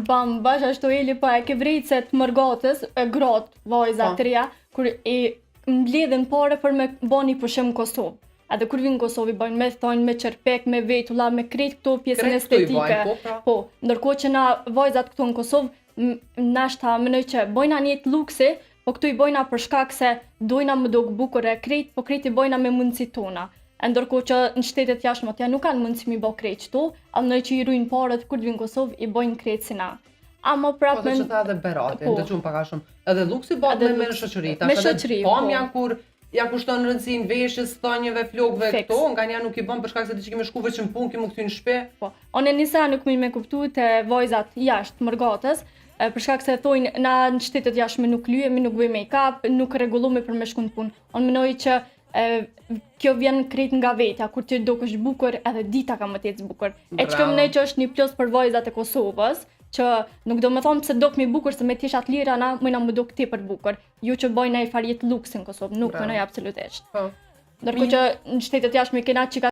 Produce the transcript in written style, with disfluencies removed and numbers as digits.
Bam, bash ashtu Eli, po e ke vrejt se të mërgatës, gratë, vajza, të reja, kur i mbledhen pare për me bani pushim në Kosovë. Edhe kur vinë në Kosovë i bajnë me thonjë, me qerpek, me vetulla, me krejt këto pjesën estetike. Po, ndërkohë që na vajzat këtu në Kosovë, nashta mendoj që bojna një jetë luksi, po këtu i bojna për shkak se dojna më dok bukur e krejt, po krejt i bojna me mundësi tona. Ndërkohë që në shtetet jashtme atje nuk kanë mundësi mi bë krejt këtu, mendoj që i ruajnë parët kur të vinë në Kosovë i bojnë krejt si na. Ama prapë po që tha edhe Berati, ndëgjum pak a shumë. Edhe luksi bëhet me shoqëri, tash edhe pamja kur ja kushton rëndësinë veshjes, thonjeve, flokëve këto, nga një nuk i bën për shkak se ti që kemë shku veç në punë, kimu kthyn në shtëpi. Po. Unë nisa nuk më kuptoj te vajzat jashtë mërgatës, për shkak se thojnë na në shtetet jashtme nuk lyhemi, nuk bëjmë make-up, nuk rregullojmë për me shku në punë. Unë mendoj që kjo vjen krejt nga vetja, kur ti dukesh bukur, edhe dita ka më të ecë bukur. E çka mendoj që është një plus për vajzat e Kosovës, që nuk do me thonë se dok mi bukur se me tishat lira na mëna më dok tepër bukur. Ju që bojnë ai farjet luks në Kosovë, nuk mënoj absolutisht. Ndërkohë që në shtetet jashtme kena çika